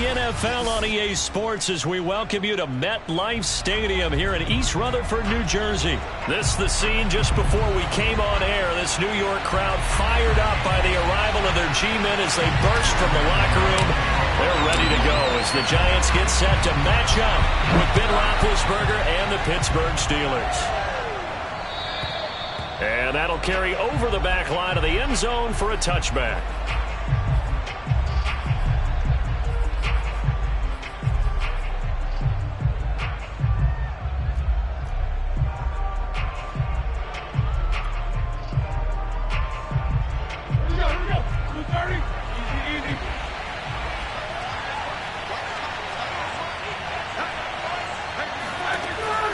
NFL on EA Sports as we welcome you to MetLife Stadium here in East Rutherford, New Jersey. This is the scene just before we came on air. This New York crowd fired up by the arrival of their G-men as they burst from the locker room. They're ready to go as the Giants get set to match up with Ben Roethlisberger and the Pittsburgh Steelers. And that'll carry over the back line of the end zone for a touchback.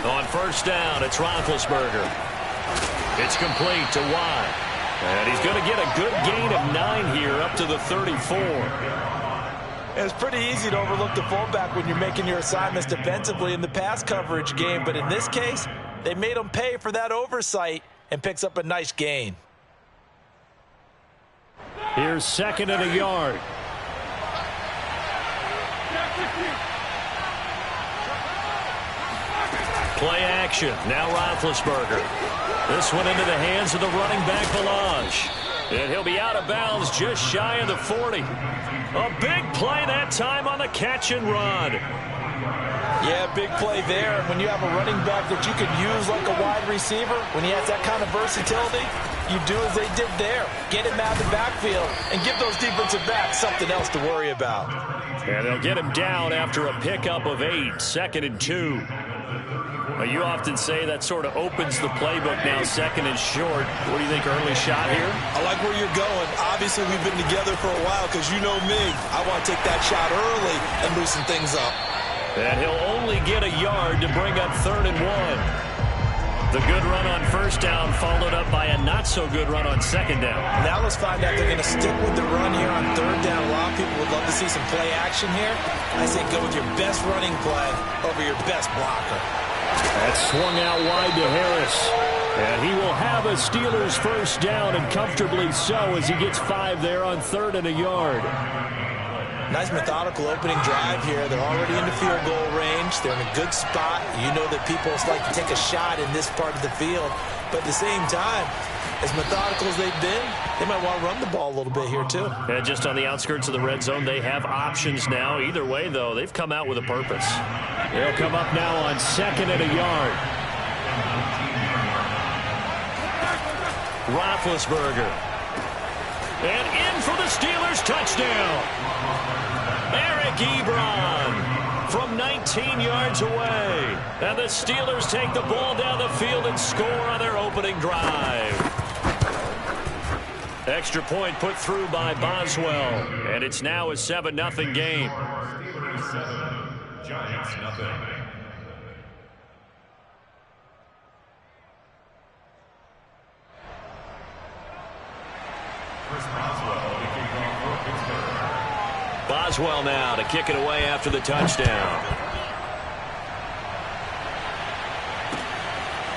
On first down, it's Roethlisberger. It's complete to Watt. And he's going to get a good gain of 9 here up to the 34. It's pretty easy to overlook the fullback when you're making your assignments defensively in the pass coverage game. But in this case, they made him pay for that oversight and picks up a nice gain. Here's second and a yard. Play action. Now Roethlisberger. This one into the hands of the running back, Balaj. And he'll be out of bounds just shy of the 40. A big play that time on the catch and run. Yeah, big play there. And when you have a running back that you can use like a wide receiver, when he has that kind of versatility, you do as they did there. Get him out of the backfield and give those defensive backs something else to worry about. And they'll get him down after a pickup of 8, second and 2. You often say that sort of opens the playbook now, second and short. What do you think, early shot here? I like where you're going. Obviously, we've been together for a while because you know me. I want to take that shot early and loosen things up. And he'll only get a yard to bring up third and 1. The good run on first down followed up by a not-so-good run on second down. Now let's find out they're going to stick with the run here on third down. A lot of people would love to see some play action here. I say go with your best running play over your best blocker. That swung out wide to Harris. And he will have a Steelers first down, and comfortably so as he gets 5 there on third and a yard. Nice methodical opening drive here. They're already in the field goal range. They're in a good spot. You know that people like to take a shot in this part of the field. But at the same time, as methodical as they've been, they might want to run the ball a little bit here too. And just on the outskirts of the red zone, they have options now. Either way, though, they've come out with a purpose. They'll come up now on second and a yard. Roethlisberger. And in for the Steelers touchdown. Eric Ebron from 19 yards away. And the Steelers take the ball down the field and score on their opening drive. Extra point put through by Boswell. And it's now a 7-0 game. Steelers 7, Giants nothing. Boswell now to kick it away after the touchdown.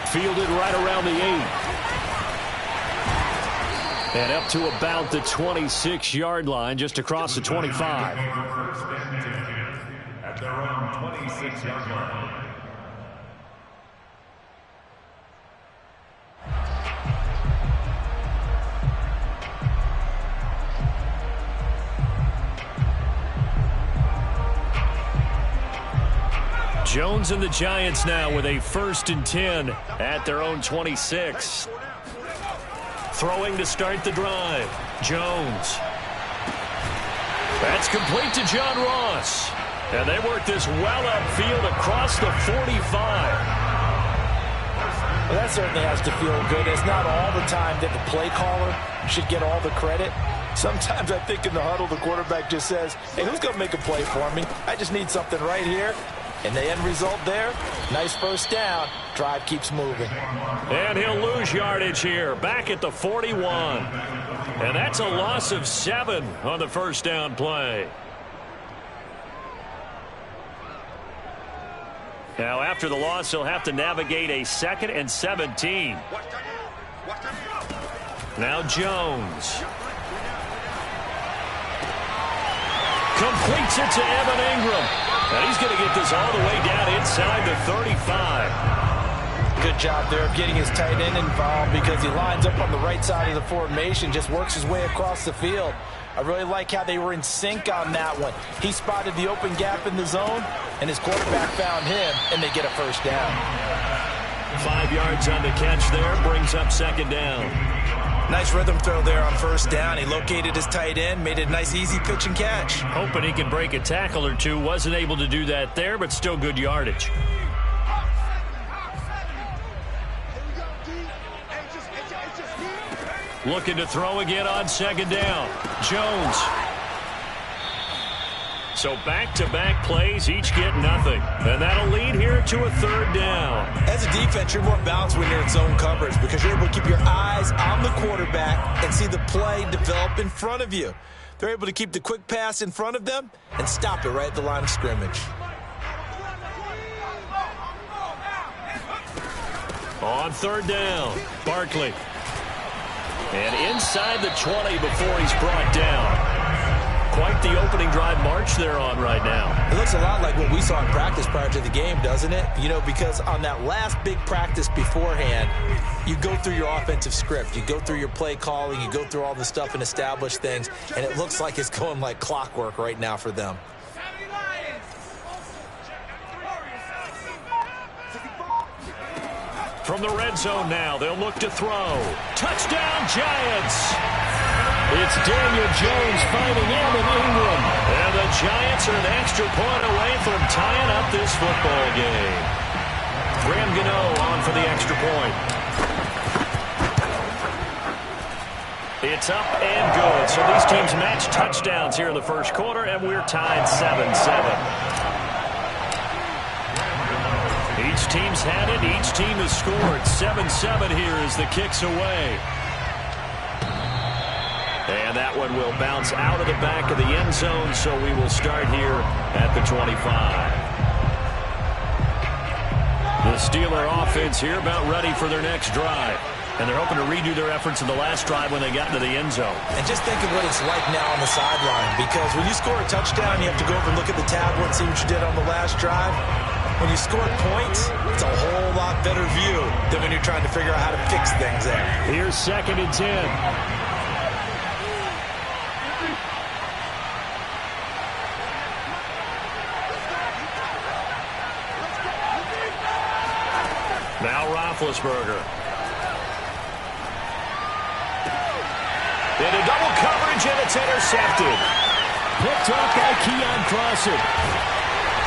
Fielded right around the 8. And up to about the 26-yard line, just across the 25. At their own 26-yard line. Jones and the Giants now with a 1st and 10 at their own 26. Throwing to start the drive. Jones. That's complete to John Ross. And they work this well upfield across the 45. Well, that certainly has to feel good. It's not all the time that the play caller should get all the credit. Sometimes I think in the huddle, the quarterback just says, hey, who's going to make a play for me? I just need something right here. And the end result there, nice first down. Drive keeps moving. And he'll lose yardage here, back at the 41. And that's a loss of 7 on the first down play. Now, after the loss, he'll have to navigate a 2nd and 17. Now Jones. Completes it to Evan Ingram. And he's going to get this all the way down inside the 35. Good job there of getting his tight end involved because he lines up on the right side of the formation, just works his way across the field. I really like how they were in sync on that one. He spotted the open gap in the zone, and his quarterback found him, and they get a first down. 5 yards on the catch there, brings up second down. Nice rhythm throw there on first down. He located his tight end, made it a nice easy pitch and catch. Hoping he can break a tackle or two. Wasn't able to do that there, but still good yardage. Looking to throw again on second down. Jones. So back-to-back plays, each get nothing. And that'll lead here to a third down. As a defense, you're more balanced when you're in zone coverage because you're able to keep your eyes on the quarterback and see the play develop in front of you. They're able to keep the quick pass in front of them and stop it right at the line of scrimmage. On third down, Barkley. And inside the 20 before he's brought down. Quite the opening drive march they're on right now. It looks a lot like what we saw in practice prior to the game, doesn't it? You know, because on that last big practice beforehand, you go through your offensive script. You go through your play calling. You go through all the stuff and establish things. And it looks like it's going like clockwork right now for them. From the red zone now, they'll look to throw. Touchdown, Giants! It's Daniel Jones finding Evan Ingram. And the Giants are an extra point away from tying up this football game. Graham Gano on for the extra point. It's up and good. So these teams match touchdowns here in the first quarter, and we're tied 7-7. Each team's had it. Each team has scored. 7-7 here as the kick's away. And that one will bounce out of the back of the end zone, so we will start here at the 25. The Steeler offense here about ready for their next drive. And they're hoping to redo their efforts in the last drive when they got into the end zone. And just think of what it's like now on the sideline, because when you score a touchdown, you have to go over and look at the tablet and see what you did on the last drive. When you score points, it's a whole lot better view than when you're trying to figure out how to fix things there. Here's 2nd and 10. Now Roethlisberger. Into double coverage, and it's intercepted. Picked up by Keon Crossett.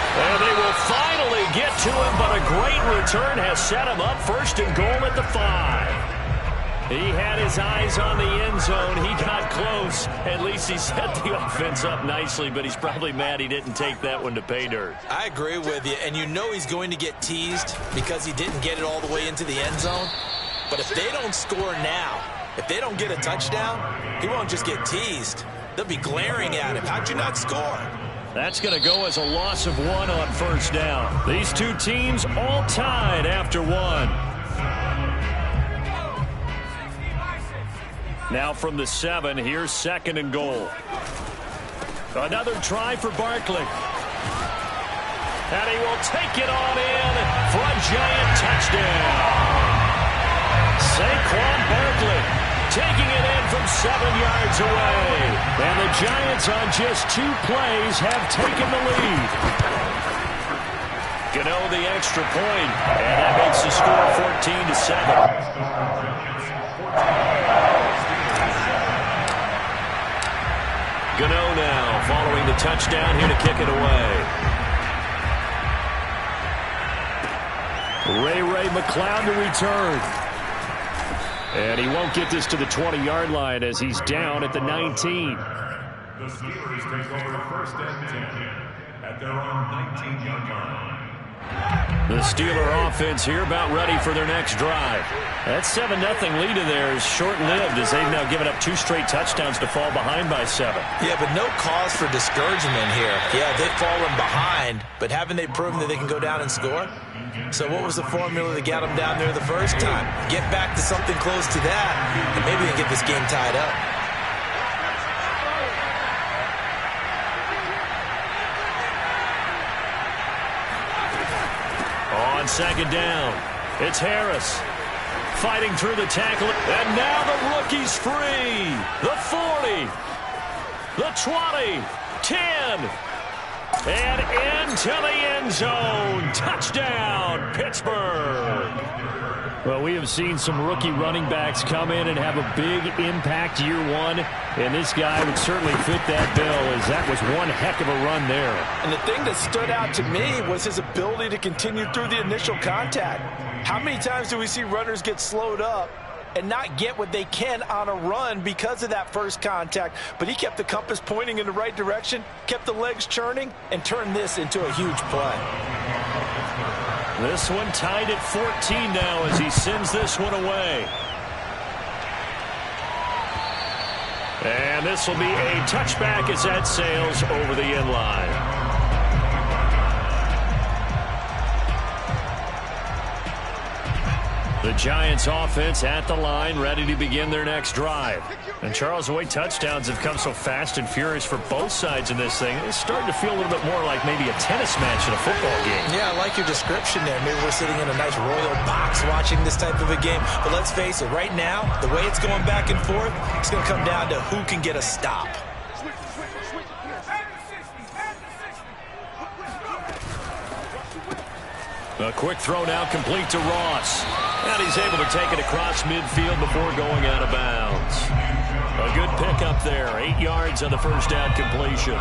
And they will finally get to him, but a great return has set him up 1st and goal at the 5. He had his eyes on the end zone. He got close. At least he set the offense up nicely, but he's probably mad he didn't take that one to pay dirt. I agree with you, and you know he's going to get teased because he didn't get it all the way into the end zone. But if they don't score now, if they don't get a touchdown, he won't just get teased. They'll be glaring at him. How'd you not score? That's going to go as a loss of 1 on first down. These two teams all tied after 1. Now from the 7, here's 2nd and goal. Another try for Barkley. And he will take it on in for a Giant touchdown. Saquon Barkley taking it in from 7 yards away. And the Giants on just 2 plays have taken the lead. Gano the extra point, and that makes the score 14-7. Gano now following the touchdown here to kick it away. Ray McCloud to return. And he won't get this to the 20-yard line as he's down at the 19. The Steelers take over 1st and 10 at their own 19-yard line. The Steeler offense here about ready for their next drive. That 7-0 lead of theirs short-lived as they've now given up 2 straight touchdowns to fall behind by 7. Yeah, but no cause for discouragement here. Yeah, they've fallen behind, but haven't they proven that they can go down and score? So what was the formula that got them down there the first time? Get back to something close to that, and maybe they get this game tied up. second down. It's Harris fighting through the tackle. And now the rookie's free. The 40. The 20. 10. And into the end zone. Touchdown, Pittsburgh. Well, we have seen some rookie running backs come in and have a big impact year one, and this guy would certainly fit that bill, as that was one heck of a run there. And the thing that stood out to me was his ability to continue through the initial contact. How many times do we see runners get slowed up and not get what they can on a run because of that first contact? But he kept the compass pointing in the right direction, kept the legs churning, and turned this into a huge play. This one tied at 14 now as he sends this one away. And this will be a touchback as that sails over the end line. The Giants offense at the line, ready to begin their next drive. And Charles, the way touchdowns have come so fast and furious for both sides in this thing, it's starting to feel a little bit more like maybe a tennis match in a football game. Yeah, I like your description there. Maybe we're sitting in a nice royal box watching this type of a game. But let's face it, right now, the way it's going back and forth, it's going to come down to who can get a stop. A quick throw now complete to Ross. And he's able to take it across midfield before going out of bounds. A good pickup there. 8 yards on the first down completion.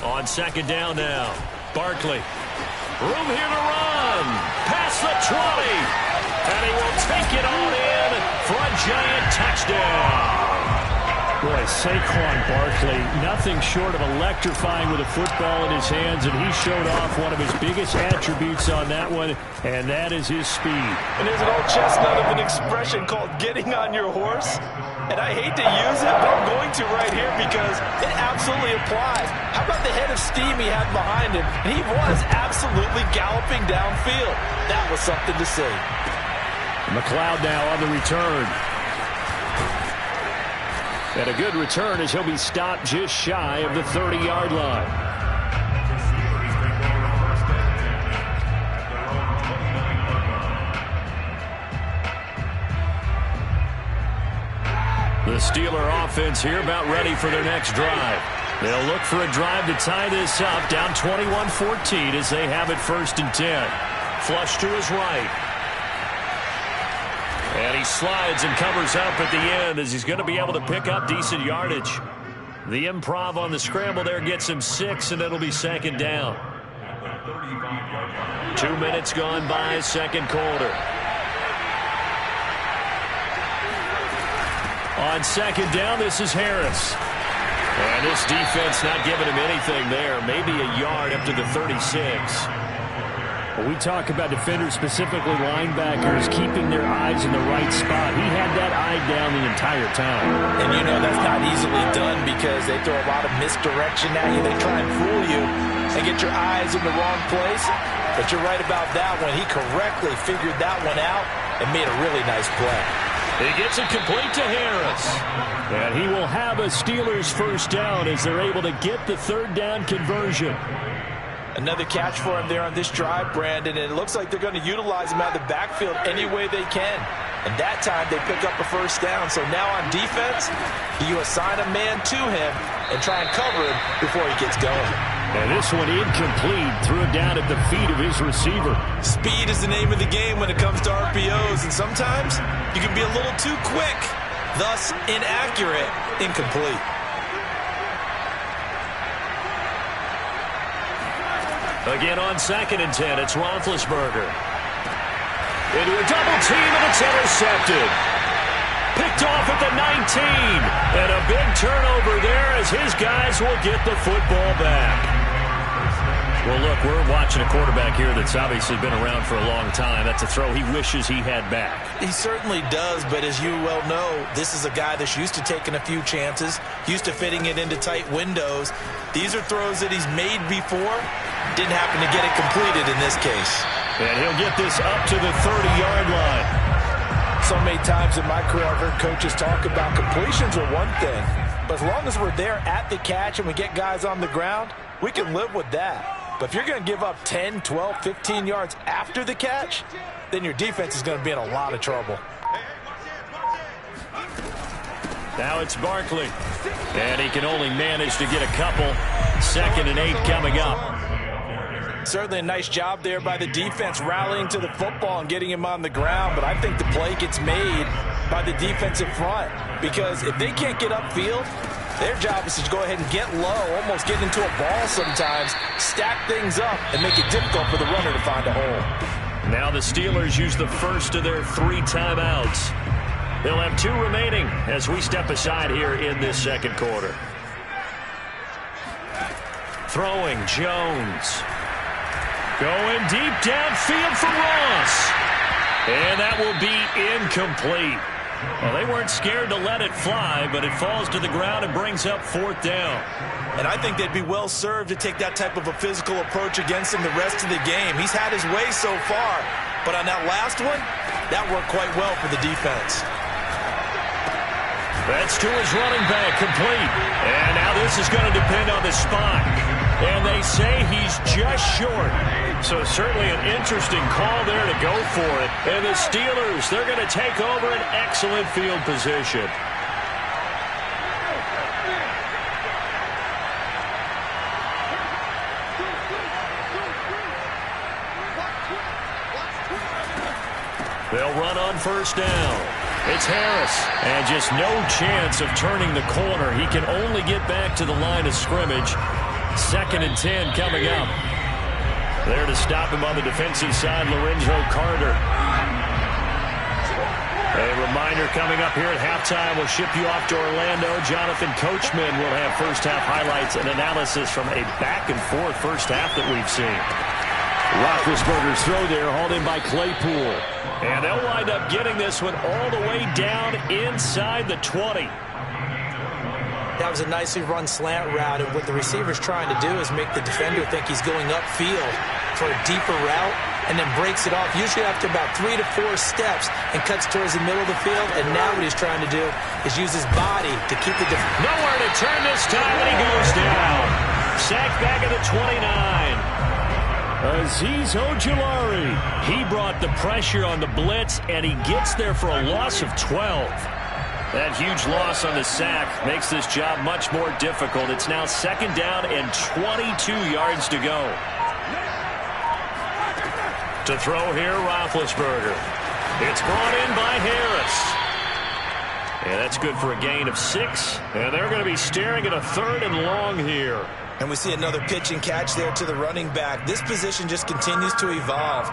On second down now. Barkley. Room here to run. Past the 20. And he will take it on in for a Giant touchdown. Boy, Saquon Barkley, nothing short of electrifying with a football in his hands, and he showed off one of his biggest attributes on that one, and that is his speed. And there's an old chestnut of an expression called getting on your horse, and I hate to use it, but I'm going to right here because it absolutely applies. How about the head of steam he had behind him? And he was absolutely galloping downfield. That was something to see. McLeod now on the return. And a good return as he'll be stopped just shy of the 30-yard line. The Steeler offense here about ready for their next drive. They'll look for a drive to tie this up, down 21-14 as they have it 1st and 10. Flush to his right. And he slides and covers up at the end as he's going to be able to pick up decent yardage. The improv on the scramble there gets him 6, and it'll be second down. 2 minutes gone by, second quarter. On second down, this is Harris. And this defense not giving him anything there. Maybe a yard up to the 36. When we talk about defenders, specifically linebackers, keeping their eyes in the right spot. He had that eye down the entire time. And you know that's not easily done because they throw a lot of misdirection at you. They try and fool you and get your eyes in the wrong place. But you're right about that one. He correctly figured that one out and made a really nice play. He gets it complete to Harris. And he will have a Steelers first down as they're able to get the third down conversion. Another catch for him there on this drive, Brandon, and it looks like they're going to utilize him out of the backfield any way they can. And that time they pick up a first down. So now on defense, you assign a man to him and try and cover him before he gets going. And this one incomplete, threw it down at the feet of his receiver. Speed is the name of the game when it comes to RPOs, and sometimes you can be a little too quick, thus inaccurate, incomplete. Again on 2nd and 10, it's Roethlisberger. Into a double team, and it's intercepted. Picked off at the 19. And a big turnover there as his guys will get the football back. Well, look, we're watching a quarterback here that's obviously been around for a long time. That's a throw he wishes he had back. He certainly does, but as you well know, this is a guy that's used to taking a few chances, used to fitting it into tight windows. These are throws that he's made before. Didn't happen to get it completed in this case. And he'll get this up to the 30-yard line. So many times in my career I've heard coaches talk about completions are one thing, But as long as we're there at the catch and we get guys on the ground, we can live with that. But if you're going to give up 10, 12, 15 yards after the catch, then your defense is going to be in a lot of trouble. Now it's Barkley. And he can only manage to get a couple. 2nd and 8 coming up. Certainly a nice job there by the defense rallying to the football and getting him on the ground. But I think the play gets made by the defensive front. Because if they can't get upfield, their job is to go ahead and get low, almost get into a ball sometimes, stack things up, and make it difficult for the runner to find a hole. Now the Steelers use the first of their 3 timeouts. They'll have 2 remaining as we step aside here in this second quarter. Throwing Jones. Going deep downfield for Ross. And that will be incomplete. Well, they weren't scared to let it fly, but it falls to the ground and brings up 4th down. And I think they'd be well served to take that type of a physical approach against him the rest of the game. He's had his way so far, but on that last one, that worked quite well for the defense. That's to his running back, complete. And now this is going to depend on the spot. And they say he's just short. So certainly an interesting call there to go for it. And the Steelers, they're going to take over an excellent field position. They'll run on 1st down. It's Harris, and just no chance of turning the corner. He can only get back to the line of scrimmage. 2nd and 10 coming up. There to stop him on the defensive side, Lorenzo Carter. A reminder coming up here at halftime. We'll ship you off to Orlando. Jonathan Coachman will have first-half highlights and analysis from a back-and-forth first half that we've seen. Roethlisberger's throw there, hauled in by Claypool. And they'll wind up getting this one all the way down inside the 20. That was a nicely run slant route, and what the receiver's trying to do is make the defender think he's going upfield for a deeper route, and then breaks it off, usually after about 3 to 4 steps, and cuts towards the middle of the field. And now what he's trying to do is use his body to keep the defender. Nowhere to turn this time, and he goes down. Sacked back at the 29. Azeez Ojulari. He brought the pressure on the blitz, and he gets there for a loss of 12. That huge loss on the sack makes this job much more difficult. It's now 2nd down and 22 yards to go. To throw here, Roethlisberger. It's brought in by Harris. And that's good for a gain of 6. And they're going to be staring at a 3rd and long here. And we see another pitch and catch there to the running back. This position just continues to evolve.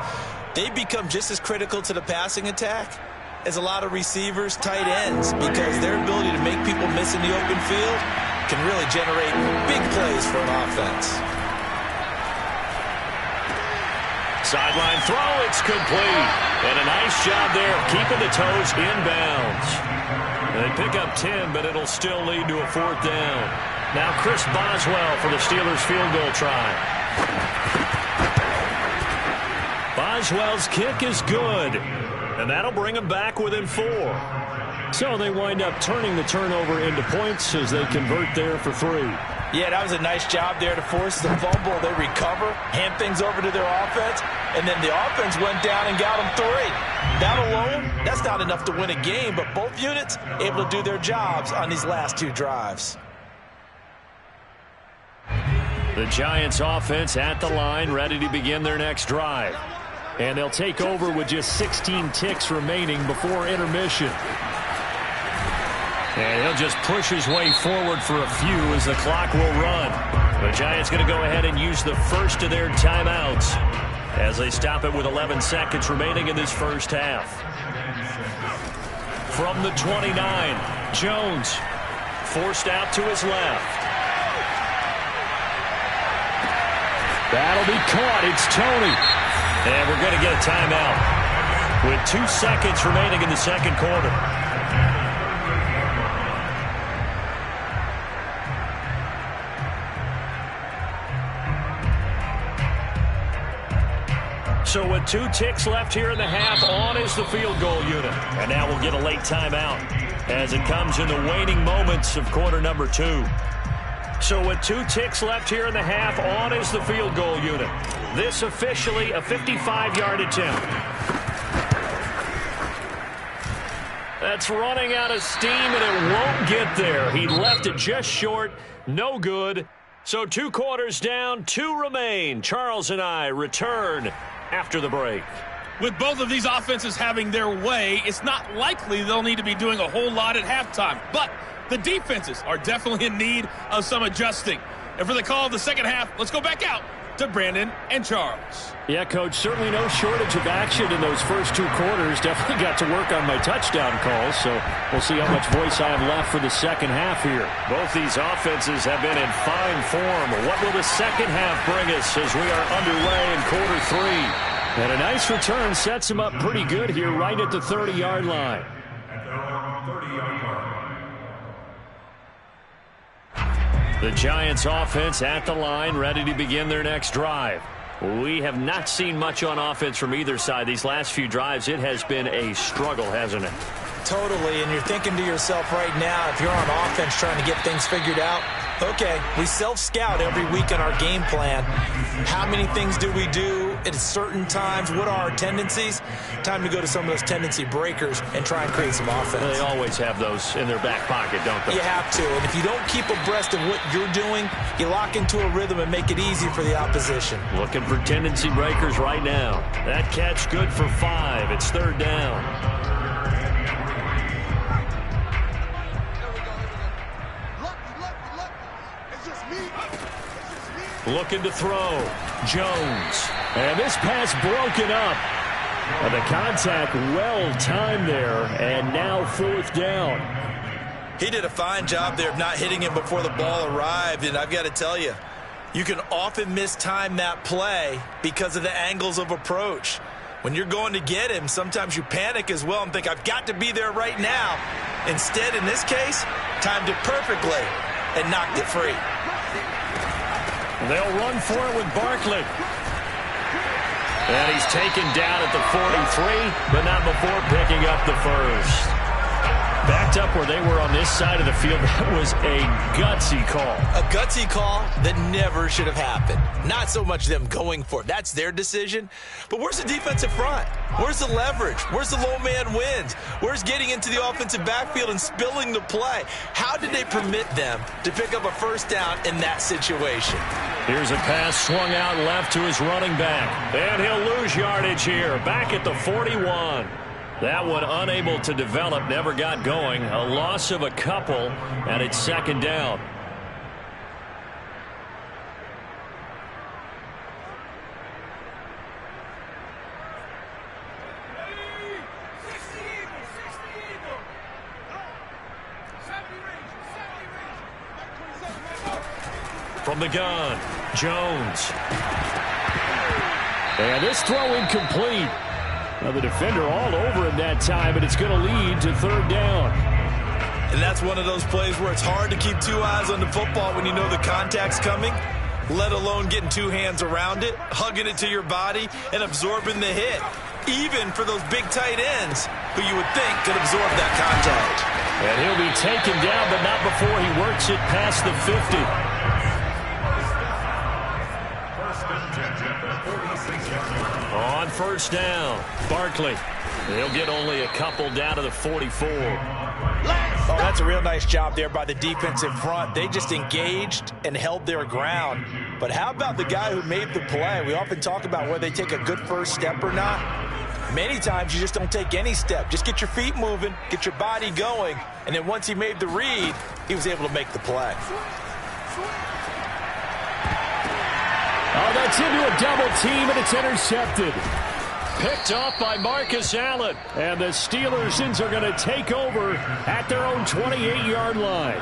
They become just as critical to the passing attack as a lot of receivers, tight ends, because their ability to make people miss in the open field can really generate big plays for an offense. Sideline throw, it's complete. And a nice job there of keeping the toes inbounds. They pick up 10, but it'll still lead to a 4th down. Now Chris Boswell for the Steelers field goal try. Boswell's kick is good, and that'll bring them back within 4. So they wind up turning the turnover into points as they convert there for 3. Yeah, that was a nice job there to force the fumble. They recover, hand things over to their offense, and then the offense went down and got them 3. That alone, that's not enough to win a game, but both units able to do their jobs on these last 2 drives. The Giants offense at the line, ready to begin their next drive. And they'll take over with just 16 ticks remaining before intermission. And he'll just push his way forward for a few as the clock will run. The Giants going to go ahead and use the first of their timeouts as they stop it with 11 seconds remaining in this first half. From the 29, Jones forced out to his left. That'll be caught. It's Tony. And we're going to get a timeout with 2 seconds remaining in the second quarter. So with 2 ticks left here in the half, on is the field goal unit. And now we'll get a late timeout. as it comes in the waning moments of quarter number 2. So with 2 ticks left here in the half, on is the field goal unit. This officially a 55-yard attempt. That's running out of steam, and it won't get there. He left it just short. No good. So 2 quarters down, 2 remain. Charles and I return after the break. With both of these offenses having their way, it's not likely they'll need to be doing a whole lot at halftime. But the defenses are definitely in need of some adjusting. And for the call of the second half, let's go back out to Brandon and Charles. Yeah, Coach, certainly no shortage of action in those first 2 quarters. Definitely got to work on my touchdown calls, so we'll see how much voice I have left for the second half here. Both these offenses have been in fine form. What will the second half bring us as we are underway in quarter 3? And a nice return sets him up pretty good here right at the 30-yard line. At their own 30-yard line. The Giants offense at the line, ready to begin their next drive. We have not seen much on offense from either side. These last few drives, it has been a struggle, hasn't it? Totally, and you're thinking to yourself right now, if you're on offense trying to get things figured out, okay, we self-scout every week in our game plan. How many things do we do at certain times? What are our tendencies? Time to go to some of those tendency breakers and try and create some offense. They always have those in their back pocket, don't they? You have to, and if you don't keep abreast of what you're doing, you lock into a rhythm and make it easy for the opposition. Looking for tendency breakers right now. That catch good for 5. It's 3rd down. Looking to throw. Jones. And this pass broken up. And the contact well timed there. And now 4th down. He did a fine job there of not hitting him before the ball arrived. And I've got to tell you, you can often mistime that play because of the angles of approach. When you're going to get him, sometimes you panic as well and think, I've got to be there right now. Instead, in this case, timed it perfectly and knocked it free. They'll run for it with Barkley. And he's taken down at the 43, but not before picking up the first. Backed up where they were on this side of the field, that was a gutsy call. A gutsy call that never should have happened. Not so much them going for it. That's their decision. But where's the defensive front? Where's the leverage? Where's the low man wins? Where's getting into the offensive backfield and spilling the play? How did they permit them to pick up a first down in that situation? Here's a pass swung out left to his running back. And he'll lose yardage here. Back at the 41. That one unable to develop, never got going. A loss of a couple, and it's 2nd down. From the gun, Jones. And this throw incomplete. Now the defender all over him that time, but it's going to lead to 3rd down. And that's one of those plays where it's hard to keep 2 eyes on the football when you know the contact's coming, let alone getting 2 hands around it, hugging it to your body, and absorbing the hit, even for those big tight ends who you would think could absorb that contact. And he'll be taken down, but not before he works it past the 50. On 1st down, Barkley. He'll get only a couple down to the 44. Oh, that's a real nice job there by the defensive front. They just engaged and held their ground. But how about the guy who made the play? We often talk about whether they take a good first step or not. Many times you just don't take any step. Just get your feet moving, get your body going, and then once he made the read, he was able to make the play. Oh, that's into a double team, and it's intercepted. Picked off by Marcus Allen. And the Steelers are going to take over at their own 28-yard line.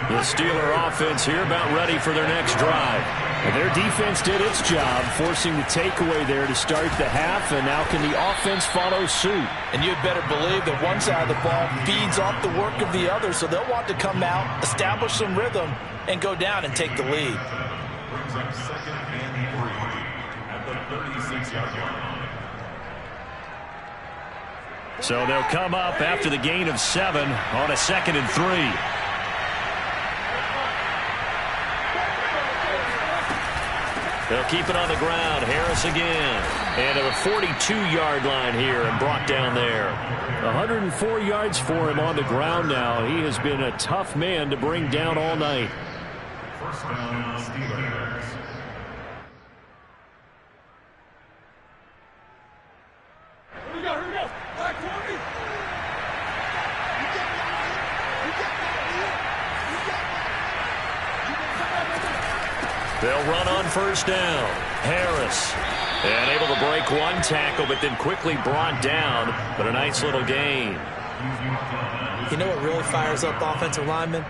The Steeler offense here about ready for their next drive. And their defense did its job, forcing the takeaway there to start the half, and now can the offense follow suit? And you'd better believe that one side of the ball feeds off the work of the other, so they'll want to come out, establish some rhythm, and go down and take the lead. Brings up 2nd and 3 at the 36-yard line. So they'll come up after the gain of 7 on a 2nd and 3. They'll keep it on the ground. Harris again. And at a 42-yard line here and brought down there. 104 yards for him on the ground now. He has been a tough man to bring down all night. First down, Steelers. Here we go. Back 20. They'll run on first down. Harris. And able to break one tackle, but then quickly brought down. But a nice little gain. You know what really fires up offensive linemen?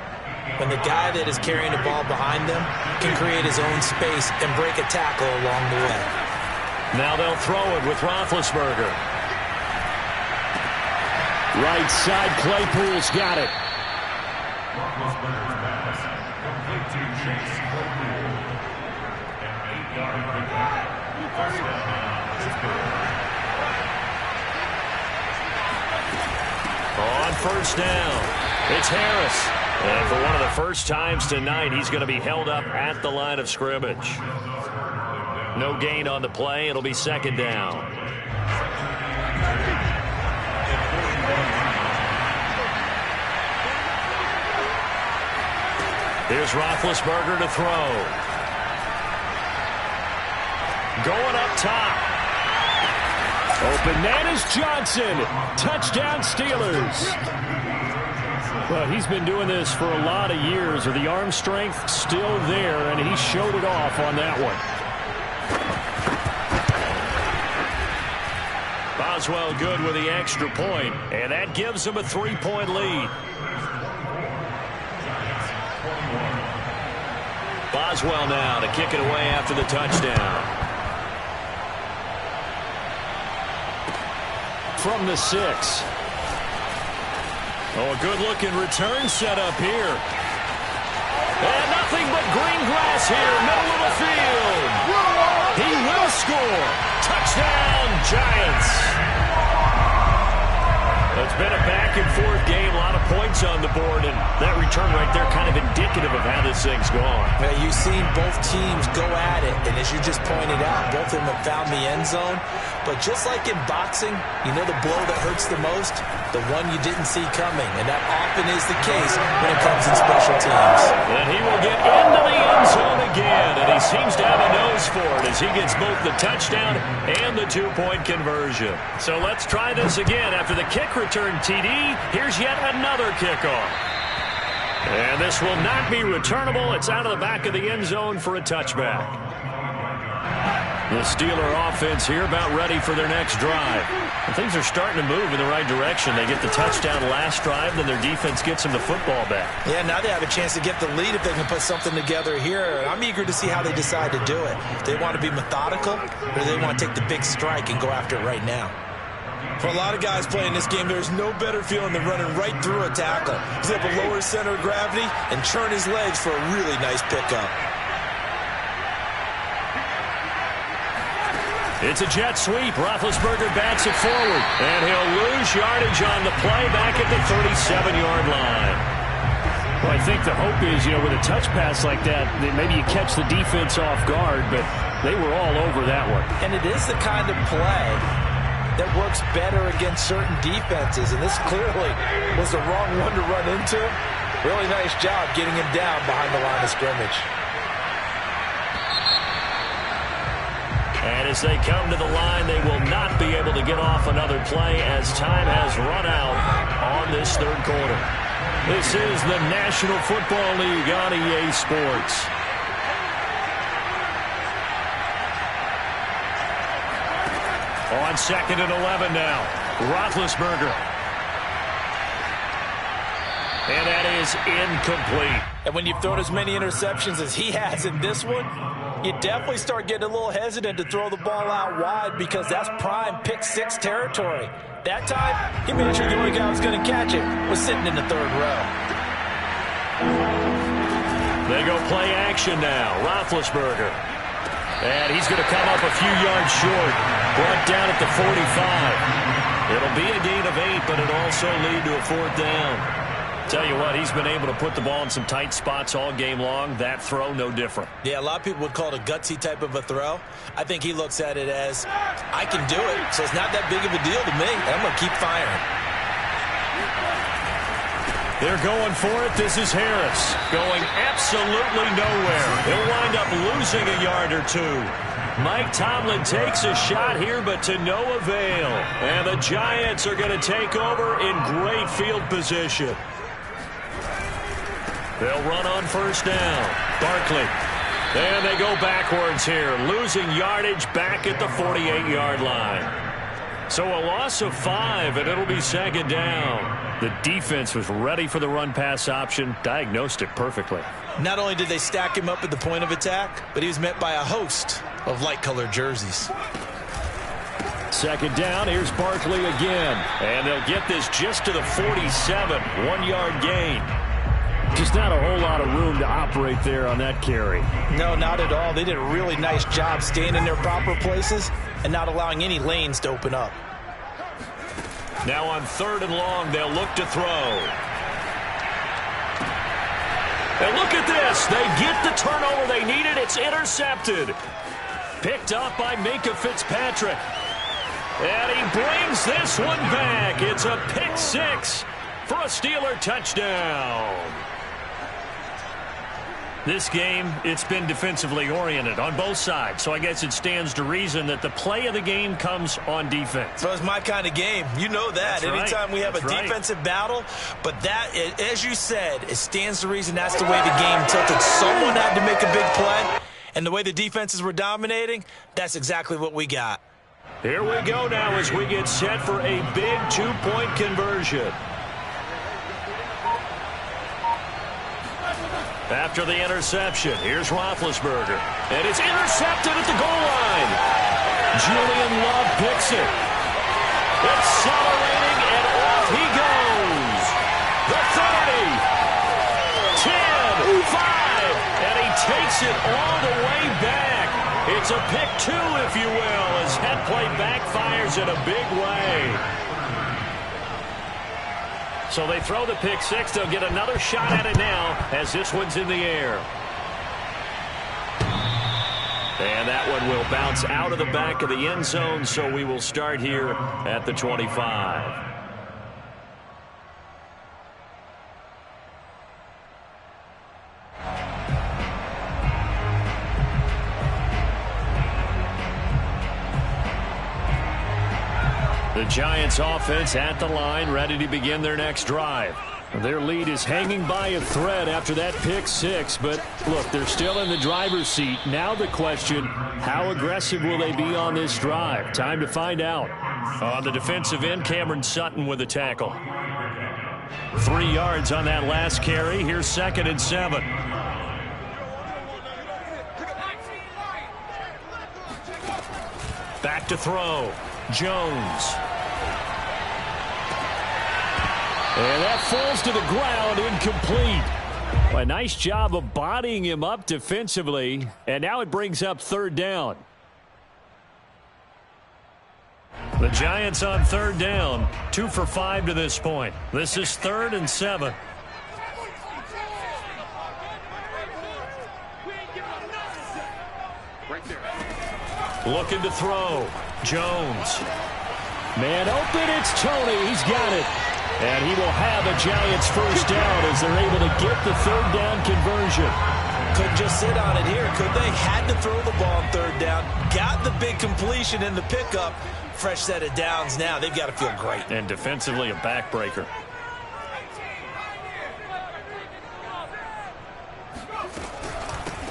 When the guy that is carrying the ball behind them can create his own space and break a tackle along the way. Now they'll throw it with Roethlisberger. Right side, Claypool's got it. Roethlisberger's pass. Complete to Chase Claypool. An 8-yard pickup. First down, Pittsburgh. On first down, it's Harris. And for one of the first times tonight, he's going to be held up at the line of scrimmage. No gain on the play. It'll be 2nd down. Here's Roethlisberger to throw. Going up top. Open man is Johnson. Touchdown Steelers. Well, he's been doing this for a lot of years. The arm strength still there, and he showed it off on that one. Boswell good with the extra point, and that gives him a 3-point lead. Boswell now to kick it away after the touchdown. From the 6. Oh, a good-looking return set up here. And nothing but green grass here, middle of the field. He will score. Touchdown, Giants. It's been a back-and-forth game, a lot of points on the board, and that return right there kind of indicative of how this thing's gone. Yeah, you've seen both teams go at it, and as you just pointed out, both of them have found the end zone. But just like in boxing, you know the blow that hurts the most? The one you didn't see coming, and that often is the case when it comes in special teams. And he will get into the end zone again, and he seems to have a nose for it as he gets both the touchdown and the 2-point conversion. So let's try this again. After the kick return TD, here's yet another kickoff. And this will not be returnable. It's out of the back of the end zone for a touchback. The Steeler offense here about ready for their next drive. And things are starting to move in the right direction. They get the touchdown last drive, then their defense gets them the football back. Yeah, now they have a chance to get the lead if they can put something together here. I'm eager to see how they decide to do it. Do they want to be methodical, or do they want to take the big strike and go after it right now? For a lot of guys playing this game, there's no better feeling than running right through a tackle. He's able to lower his center of gravity and churn his legs for a really nice pickup. It's a jet sweep. Roethlisberger bats it forward. And he'll lose yardage on the play back at the 37-yard line. Well, I think the hope is, with a touch pass like that, that maybe you catch the defense off guard, but they were all over that one. And it is the kind of play that works better against certain defenses, and this clearly was the wrong one to run into. Really nice job getting him down behind the line of scrimmage. And as they come to the line, they will not be able to get off another play as time has run out on this third quarter. This is the National Football League on EA Sports. On 2nd and 11 now, Roethlisberger. And that is incomplete. And when you've thrown as many interceptions as he has in this one, you definitely start getting a little hesitant to throw the ball out wide because that's prime pick 6 territory. That time, he made sure the only guy who was going to catch it was sitting in the third row. They go play action now. Roethlisberger. And he's going to come up a few yards short. Brought down at the 45. It'll be a gain of 8, but it'll also lead to a 4th down. Tell you what, he's been able to put the ball in some tight spots all game long. That throw, no different. Yeah, a lot of people would call it a gutsy type of a throw. I think he looks at it as, I can do it, so it's not that big of a deal to me, and I'm going to keep firing. They're going for it. This is Harris going absolutely nowhere. He'll wind up losing a yard or 2. Mike Tomlin takes a shot here, but to no avail. And the Giants are going to take over in great field position. They'll run on 1st down. Barkley. And they go backwards here, losing yardage back at the 48-yard line. So a loss of 5, and it'll be 2nd down. The defense was ready for the run-pass option, diagnosed it perfectly. Not only did they stack him up at the point of attack, but he was met by a host of light-colored jerseys. 2nd down, here's Barkley again. And they'll get this just to the 47, 1-yard gain. Just not a whole lot of room to operate there on that carry. No, not at all. They did a really nice job staying in their proper places and not allowing any lanes to open up. Now on 3rd and long, they'll look to throw. And look at this. They get the turnover they needed. It's intercepted. Picked up by Minkah Fitzpatrick. And he brings this one back. It's a pick 6 for a Steeler touchdown. This game, it's been defensively oriented on both sides, so I guess it stands to reason that the play of the game comes on defense. So it's my kind of game. You know that. That's anytime right. we have That's a right. defensive battle, but that, as you said, it stands to reason that's the way the game tilted. Someone had to make a big play, and the way the defenses were dominating, that's exactly what we got. Here we go now as we get set for a big 2-point conversion. After the interception, here's Roethlisberger. And it's intercepted at the goal line. Julian Love picks it. Accelerating, and off he goes. The 30, 10, 5, and he takes it all the way back. It's a pick 2, if you will, as head play backfires in a big way. So they throw the pick 6. They'll get another shot at it now as this one's in the air. And that one will bounce out of the back of the end zone, so we will start here at the 25. The Giants offense at the line, ready to begin their next drive. Their lead is hanging by a thread after that pick 6, but look, they're still in the driver's seat. Now the question, how aggressive will they be on this drive? Time to find out. On the defensive end, Cameron Sutton with a tackle. 3 yards on that last carry. Here's 2nd and 7. Back to throw. Jones. And that falls to the ground, incomplete. A nice job of bodying him up defensively, and now it brings up 3rd down. The Giants on 3rd down, 2 for 5 to this point. This is 3rd and 7. Looking to throw. Jones. Man open, it's Tony. He's got it. And he will have a Giants 1st down as they're able to get the 3rd down conversion. Couldn't just sit on it here, could they? Had to throw the ball on 3rd down. Got the big completion in the pickup. Fresh set of downs now. They've got to feel great. And defensively a backbreaker.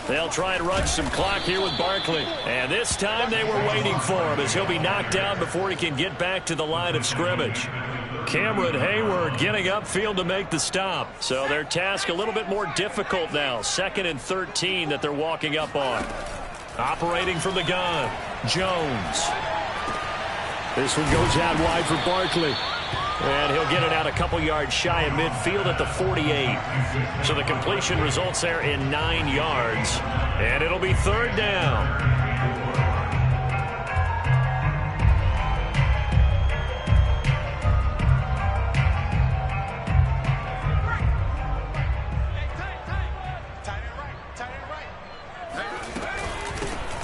They'll try and run some clock here with Barkley. And this time they were waiting for him as he'll be knocked down before he can get back to the line of scrimmage. Cameron Hayward getting upfield to make the stop. So their task a little bit more difficult now. 2nd and 13 that they're walking up on. Operating from the gun, Jones. This one goes out wide for Barkley. And he'll get it out a couple yards shy of midfield at the 48. So the completion results there in 9 yards. And it'll be 3rd down.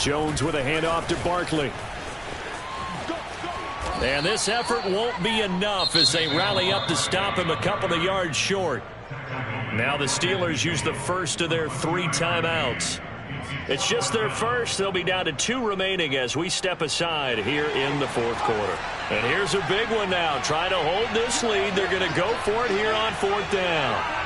Jones with a handoff to Barkley. And this effort won't be enough as they rally up to stop him a couple of yards short. Now the Steelers use the first of their 3 timeouts. It's just their first. They'll be down to 2 remaining as we step aside here in the 4th quarter. And here's a big one now. Trying to hold this lead. They're going to go for it here on 4th down.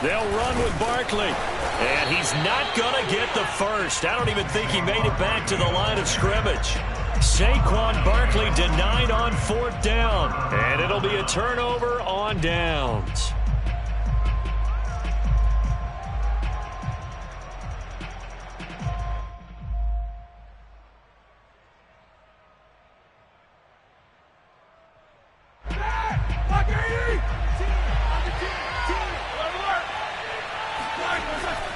They'll run with Barkley. And he's not going to get the first. I don't even think he made it back to the line of scrimmage. Saquon Barkley denied on 4th down. And it'll be a turnover on downs.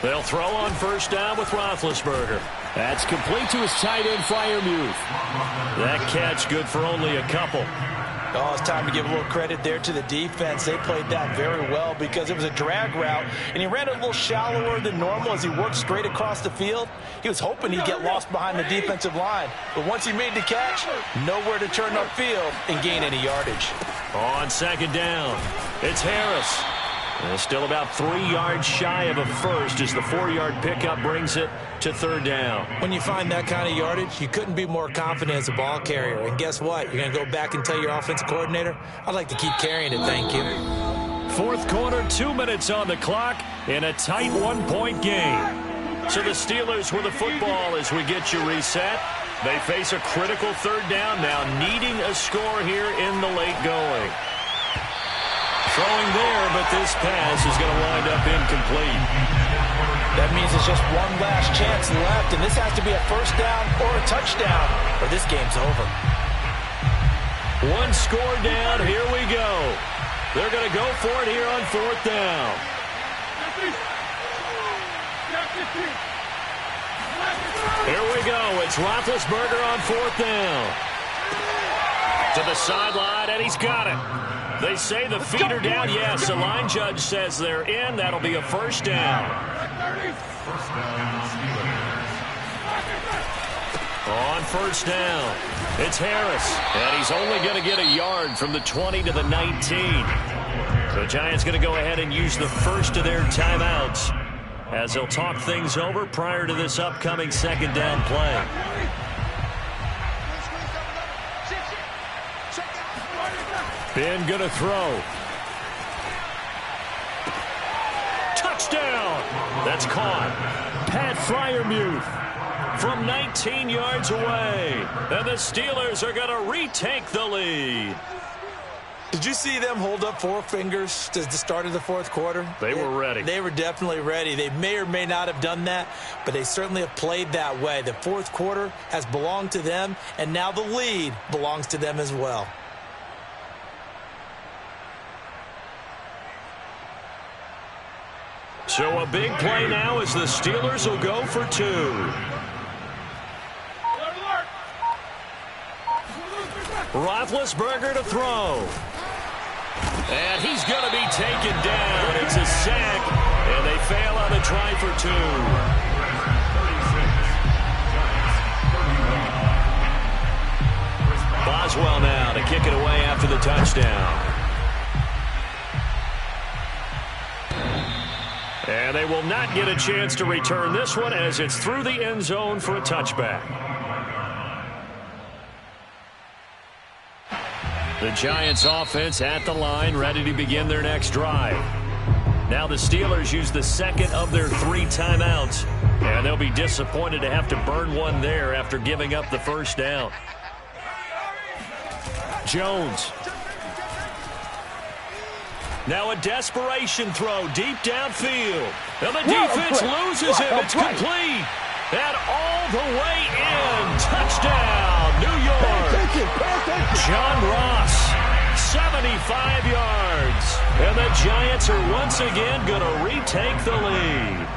They'll throw on 1st down with Roethlisberger. That's complete to his tight end, Freiermuth. That catch good for only a couple. Oh, it's time to give a little credit there to the defense. They played that very well because it was a drag route, and he ran it a little shallower than normal as he worked straight across the field. He was hoping he'd get lost behind the defensive line, but once he made the catch, nowhere to turn upfield and gain any yardage. On 2nd down, it's Harris. And still about 3 yards shy of a first as the 4-yard pickup brings it to 3rd down. When you find that kind of yardage, you couldn't be more confident as a ball carrier. And guess what? You're going to go back and tell your offensive coordinator, I'd like to keep carrying it, thank you. 4th quarter, 2 minutes on the clock in a tight 1-point game. So the Steelers with the football as we get you reset. They face a critical 3rd down now, needing a score here in the late going. Throwing there, but this pass is going to wind up incomplete. That means it's just one last chance left, and this has to be a 1st down or a touchdown, or this game's over. 1 score down, here we go. They're going to go for it here on 4th down. Here we go. It's Roethlisberger on 4th down. To the sideline, and he's got it. They say the feet are down. Yes, the line judge says they're in. That'll be a 1st down. On 1st down, it's Harris. And he's only going to get a yard from the 20 to the 19. The Giants going to go ahead and use the first of their timeouts as they'll talk things over prior to this upcoming 2nd down play. Ben going to throw. Touchdown! That's caught. Pat Freiermuth from 19 yards away. And the Steelers are going to retake the lead. Did you see them hold up 4 fingers to the start of the 4th quarter? They were ready. They were definitely ready. They may or may not have done that, but they certainly have played that way. The 4th quarter has belonged to them, and now the lead belongs to them as well. So a big play now as the Steelers will go for 2. Roethlisberger to throw. And he's going to be taken down. It's a sack, and they fail on the try for 2. Boswell now to kick it away after the touchdown. And they will not get a chance to return this one as it's through the end zone for a touchback. The Giants offense at the line, ready to begin their next drive. Now the Steelers use the 2nd of their 3 timeouts, and they'll be disappointed to have to burn one there after giving up the 1st down. Jones. Now a desperation throw deep downfield. And the defense loses him. It's complete. And all the way in. Touchdown, New York. John Ross, 75 yards. And the Giants are once again going to retake the lead.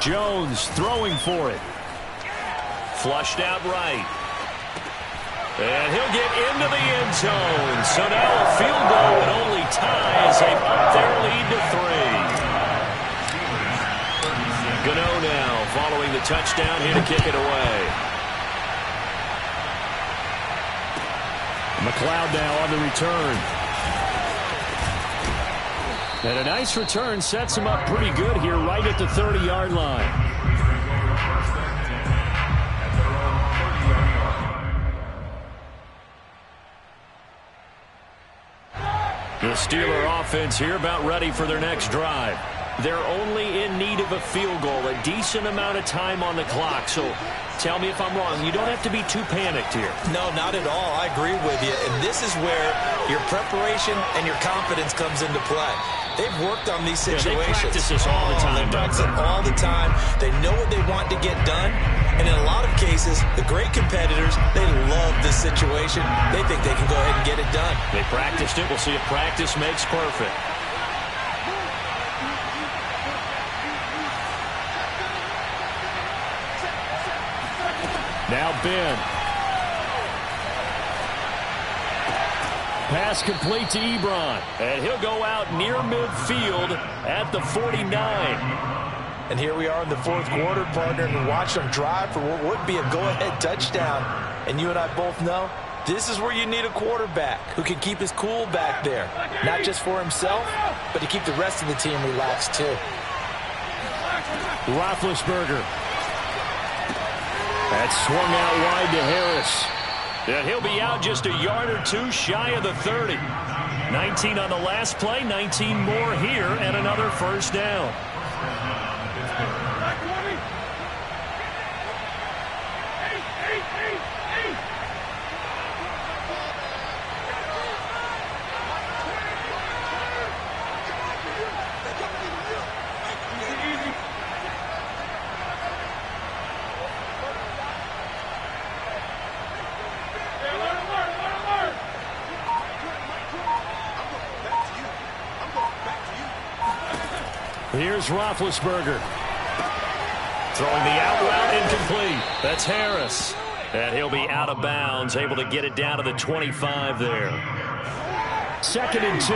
Jones throwing for it. Flushed out right. And he'll get into the end zone. So now a field goal would only tie as they've upped their lead to 3. Gano now following the touchdown here to kick it away. McLeod now on the return. And a nice return sets him up pretty good here right at the 30-yard line. The Steeler offense here about ready for their next drive. They're only in need of a field goal, a decent amount of time on the clock. So tell me if I'm wrong. You don't have to be too panicked here. No, not at all. I agree with you. And this is where your preparation and your confidence comes into play. They've worked on these situations. Yeah, they practice this all the time. They practice it all the time. They know what they want to get done. And in a lot of cases, the great competitors, they love this situation. They think they can go ahead and get it done. They practiced it. We'll see if practice makes perfect. Now Ben. Pass complete to Ebron. And he'll go out near midfield at the 49. And here we are in the fourth quarter, partner, and watch them drive for what would be a go-ahead touchdown. And you and I both know this is where you need a quarterback who can keep his cool back there. Not just for himself, but to keep the rest of the team relaxed too. Roethlisberger. That's swung out wide to Harris. And he'll be out just a yard or two shy of the 30. 19 on the last play, 19 more here, and another first down. Here's Roethlisberger. Throwing the out route incomplete. That's Harris. And he'll be out of bounds, able to get it down to the 25 there. 2nd and 2.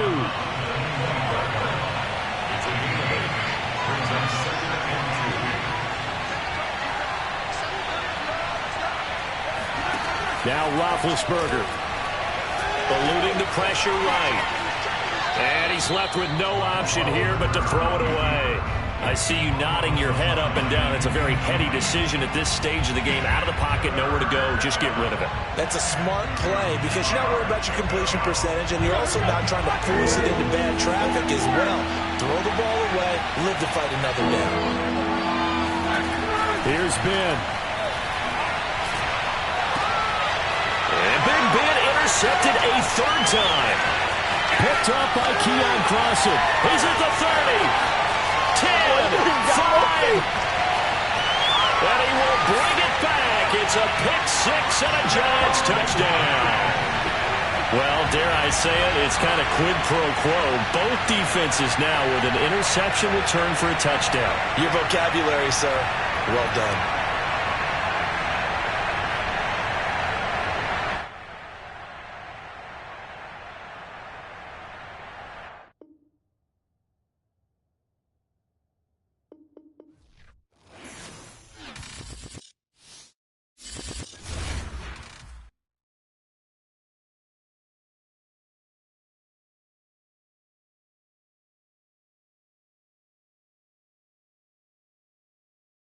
Now Roethlisberger. Eluding the pressure right. And he's left with no option here but to throw it away. I see you nodding your head up and down. It's a very heady decision at this stage of the game. Out of the pocket, nowhere to go. Just get rid of it. That's a smart play because you're not worried about your completion percentage, and you're also not trying to force it into bad traffic as well. Throw the ball away, live to fight another down. Here's Ben. And Big Ben intercepted a third time. Picked up by Keon Crossan. He's at the 30. 10, 5, and he will bring it back. It's a pick six and a Giants touchdown. Well, dare I say it, it's kind of quid pro quo. Both defenses now with an interception return for a touchdown. Your vocabulary, sir. Well done.